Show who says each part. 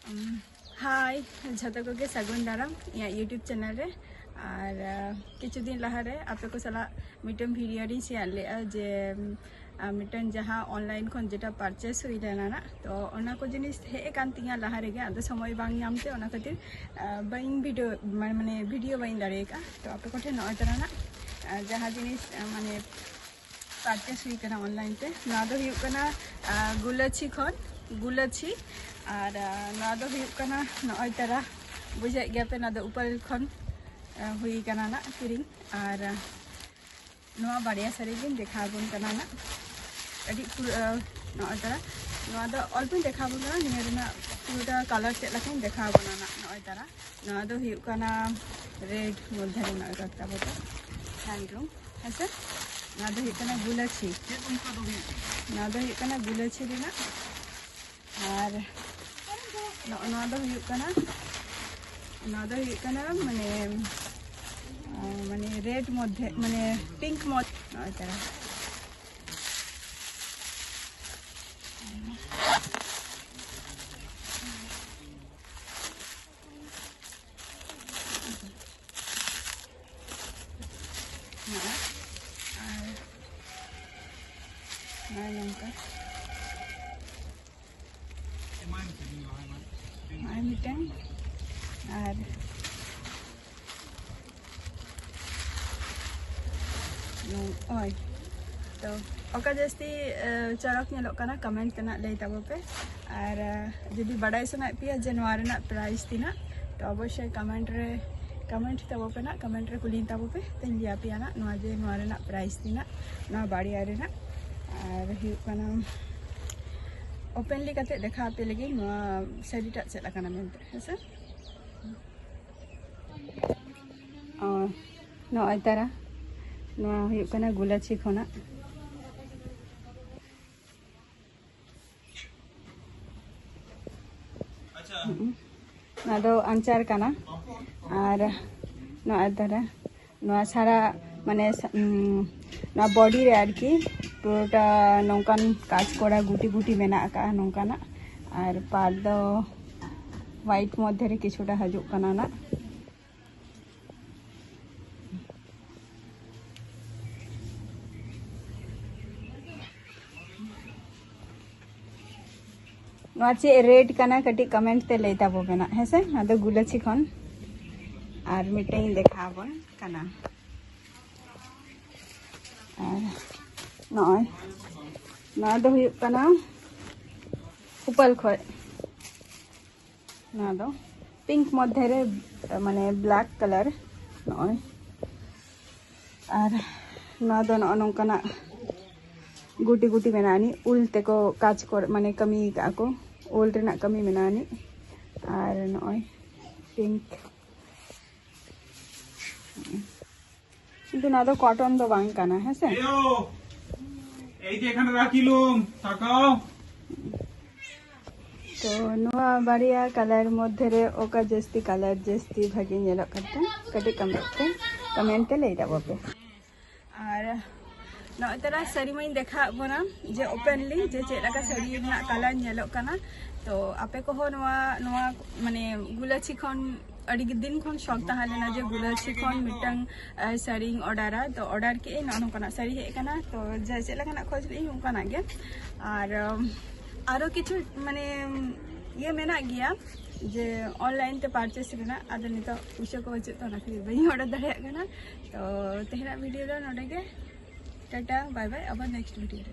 Speaker 1: हाय झतो को के सगुन दाराम या यूट्यूब चैनल रे और किछु दिन लहारे आपे को सला मिटन वीडियो री शेयर ले जे मिटन जहाँ ऑनलाइन खन जेटा परचेस हुई लेना ना तो ओना को जिनिस हे कान तिया लहारे गे आदो समय बांग नामते ओना खातिर बाइन वीडियो माने वीडियो बाइन दारे का तो आपे को ठे नय तरह ना जहाँ जिनिस माने परचेस हुई कना ऑनलाइन पे ना दो हुई कना गुलाची खन गुलाची और ना दो हुई कना नय तरह बुझे गया पे ना दो ऊपर खन हुई कना ना किरिंग और नवा बाड़िया सारी दिन देखा बन कना ना अड़ी नय तरह नवा दो अल्प देखा बन कना निया पूरा कलर चेक लखन देखा बना ना नय तरह नवा दो हुई कना रेड मध्य नय करता बोतो हैंडलूम ऐसे ना दो हुई कना गुलाची ना दो हुई कना गुलाची देना और ना दो हुई कना माने माने रेड मध्य माने पिंक मध्य नय तरह मिटन और तो ओका जस्ती चरक नेलोकना कमेंट तना लई ताबो पे और जदि बड़ाई सना पिया जनवरी ना प्राइस तीना तो अवश्य कमेंट ताबो पे ना कमेंट रे कुली ताबो पे तन लिया पिया ना नवा जे नवा ना प्राइस तीना ना बाड़ी आरे ना और हिउ कना ओपनली कते देखा पे लगी नवा साड़ीटा चेक लकना मेनते हेसे और नय तरह नवा हुई कना गुलाची खोना ना दो अंचार कना और नय तरह नवा सारा माने ना बॉडी रे आर की पूरा नौकान काज कोड़ा गुटी गुटी मेना का नौकाना और पार दो व्हाइट मध्य रे किछुटा हजु कना ना चे रेड कना कटी कमेंट ते लेता बो बेना हेसे ना दो गुलाची खन और मिटई देखा बन कना और नय ना दो हुई कना ऊपर खय ना दो पिंक मध्य रे माने ब्लैक कलर नय और ना दो नौकना गुटी गुटी मेनानी उल तेको काज कर माने कमी का को उल रेना कमी मेनानी और नय पिंक किंतु ना दो कॉटन दो बांग काना है से এই যে এখানে রাখিলুম তাকাও तो नवा बाड़िया कलर मध्य रे ओका जस्ती कलर जस्ती भागी नेलो करते कटी कमेंट ले दाबो पे और नय तरह साड़ी में देखा बना जे ओपनली जे चेलका साड़ी ना कलर नेलो कना तो आपे को हो नवा माने गुलाची खन अड़ी दिन खन शौक तहालेना जे गुलाची खन मिटंग साड़ी ऑर्डर तो ऑर्डर के ननो कना साड़ी हे कना तो जे चेलका खोज ली उनका गे और आरो किछु माने ये मेना गया जे ऑनलाइन ते परचेस रेना आदो नितो उसे को वचे तो ना बई ऑर्डर दड़े कना तो तेहरा वीडियो रो नडे गे टाटा बाय बाय अब नेक्स्ट वीडियो